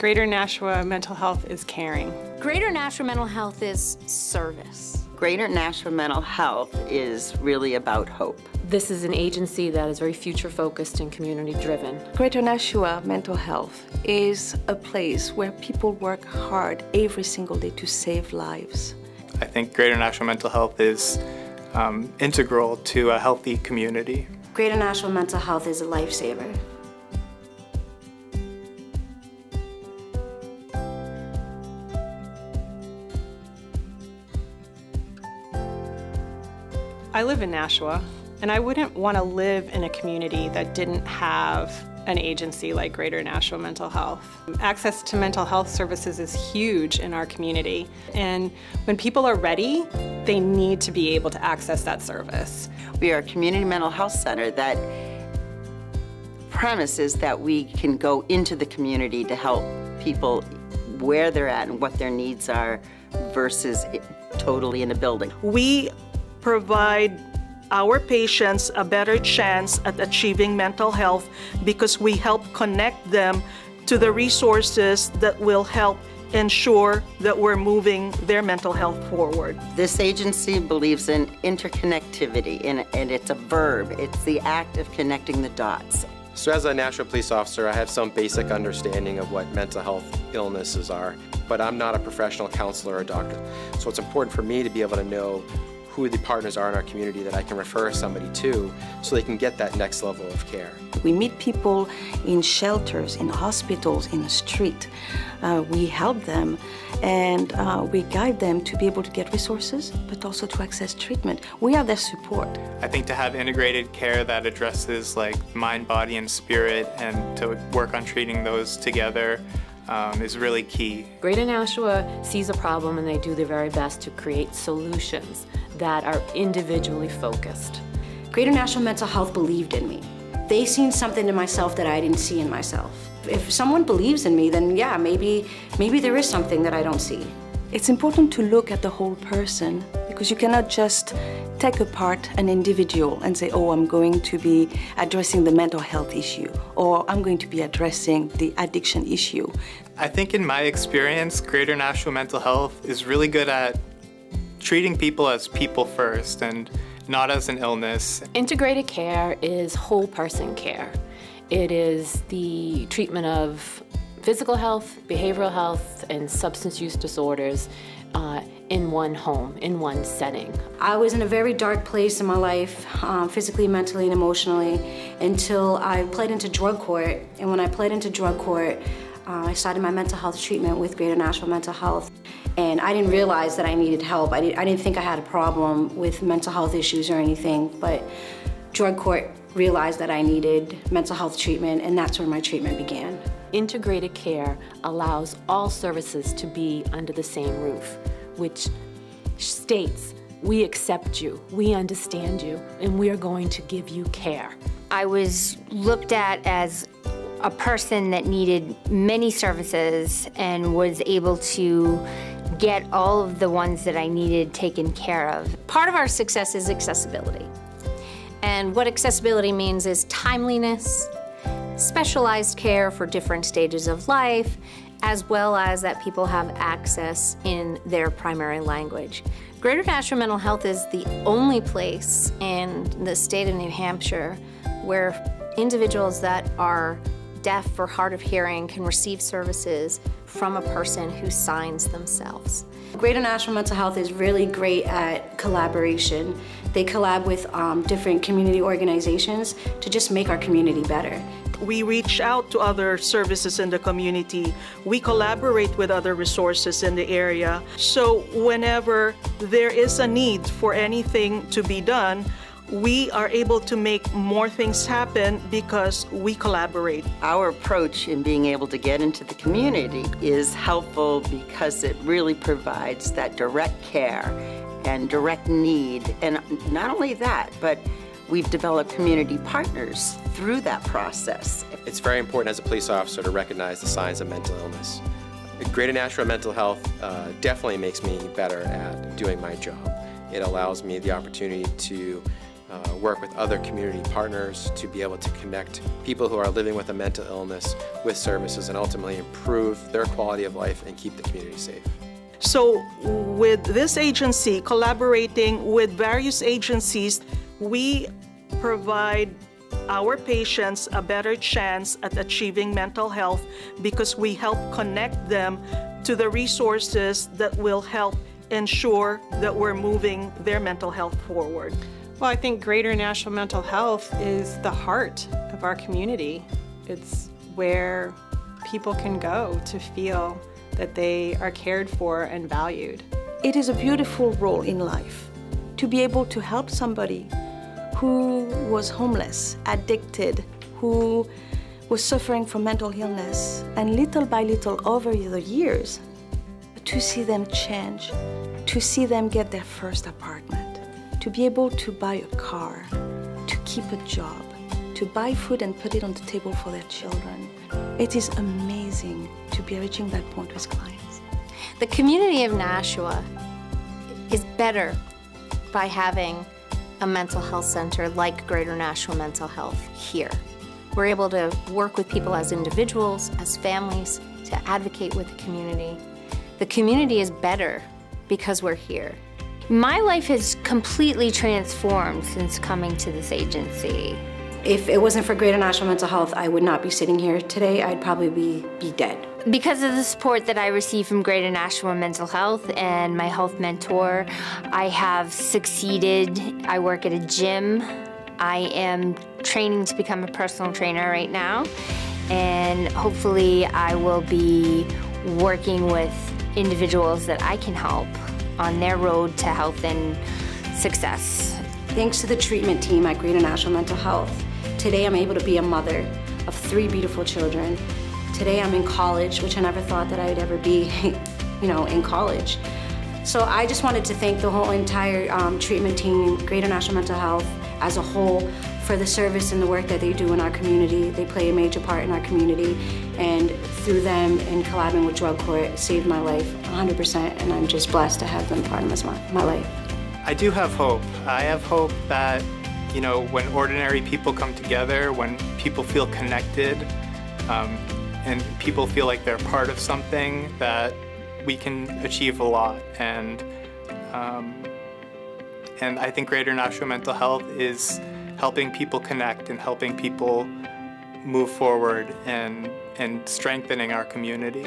Greater Nashua Mental Health is caring. Greater Nashua Mental Health is service. Greater Nashua Mental Health is really about hope. This is an agency that is very future-focused and community-driven. Greater Nashua Mental Health is a place where people work hard every single day to save lives. I think Greater Nashua Mental Health is integral to a healthy community. Greater Nashua Mental Health is a lifesaver. I live in Nashua, and I wouldn't want to live in a community that didn't have an agency like Greater Nashua Mental Health. Access to mental health services is huge in our community, and when people are ready, they need to be able to access that service. We are a community mental health center that premise is that we can go into the community to help people where they're at and what their needs are versus totally in a building. We provide our patients a better chance at achieving mental health because we help connect them to the resources that will help ensure that we're moving their mental health forward. This agency believes in interconnectivity, and it's a verb. It's the act of connecting the dots. So as a Nashua police officer, I have some basic understanding of what mental health illnesses are, but I'm not a professional counselor or doctor. So it's important for me to be able to know who the partners are in our community that I can refer somebody to so they can get that next level of care. We meet people in shelters, in hospitals, in the street. We help them and we guide them to be able to get resources, but also to access treatment. We are their support. I think to have integrated care that addresses like mind, body, and spirit, and to work on treating those together is really key. Greater Nashua sees a problem and they do their very best to create solutions that are individually focused. Greater Nashua Mental Health believed in me. They seen something in myself that I didn't see in myself. If someone believes in me, then yeah, maybe there is something that I don't see. It's important to look at the whole person because you cannot just take apart an individual and say, oh, I'm going to be addressing the mental health issue, or I'm going to be addressing the addiction issue. I think in my experience, Greater Nashua Mental Health is really good at treating people as people first and not as an illness. Integrated care is whole person care. It is the treatment of physical health, behavioral health, and substance use disorders in one home, in one setting. I was in a very dark place in my life, physically, mentally, and emotionally, until I pled into drug court. And when I pled into drug court, I started my mental health treatment with Greater Nashua Mental Health. And I didn't realize that I needed help. I didn't think I had a problem with mental health issues or anything, but drug court realized that I needed mental health treatment, and that's where my treatment began. Integrated care allows all services to be under the same roof, which states, we accept you, we understand you, and we are going to give you care. I was looked at as a person that needed many services and was able to get all of the ones that I needed taken care of. Part of our success is accessibility. And what accessibility means is timeliness, specialized care for different stages of life, as well as that people have access in their primary language. Greater Nashua Mental Health is the only place in the state of New Hampshire where individuals that are deaf or hard of hearing can receive services from a person who signs themselves. Greater Nashua Mental Health is really great at collaboration. They collab with different community organizations to just make our community better. We reach out to other services in the community. We collaborate with other resources in the area. So whenever there is a need for anything to be done, we are able to make more things happen because we collaborate. Our approach in being able to get into the community is helpful because it really provides that direct care and direct need. And not only that, but we've developed community partners through that process. It's very important as a police officer to recognize the signs of mental illness. Greater Nashua Mental Health definitely makes me better at doing my job. It allows me the opportunity to work with other community partners to be able to connect people who are living with a mental illness with services and ultimately improve their quality of life and keep the community safe. So with this agency collaborating with various agencies, we provide our patients a better chance at achieving mental health because we help connect them to the resources that will help ensure that we're moving their mental health forward. Well, I think Greater Nashua Mental Health is the heart of our community. It's where people can go to feel that they are cared for and valued. It is a beautiful role in life to be able to help somebody who was homeless, addicted, who was suffering from mental illness, and little by little over the years, to see them change, to see them get their first apartment, to be able to buy a car, to keep a job, to buy food and put it on the table for their children. It is amazing to be reaching that point with clients. The community of Nashua is better by having a mental health center like Greater Nashua Mental Health here. We're able to work with people as individuals, as families, to advocate with the community. The community is better because we're here. My life has completely transformed since coming to this agency. If it wasn't for Greater Nashua Mental Health, I would not be sitting here today. I'd probably be dead. Because of the support that I receive from Greater Nashua Mental Health and my health mentor, I have succeeded. I work at a gym. I am training to become a personal trainer right now, and hopefully I will be working with individuals that I can help on their road to health and success. Thanks to the treatment team at Greater Nashua Mental Health, today I'm able to be a mother of 3 beautiful children. Today I'm in college, which I never thought that I'd ever be, in college. So I just wanted to thank the whole entire treatment team, Greater Nashua Mental Health as a whole, for the service and the work that they do in our community. They play a major part in our community, and through them and collaborating with Drug Court, saved my life 100%, and I'm just blessed to have them part of my life. I do have hope. I have hope that, when ordinary people come together, when people feel connected, and people feel like they're part of something, that we can achieve a lot. And I think Greater Nashua Mental Health is helping people connect and helping people move forward and strengthening our community.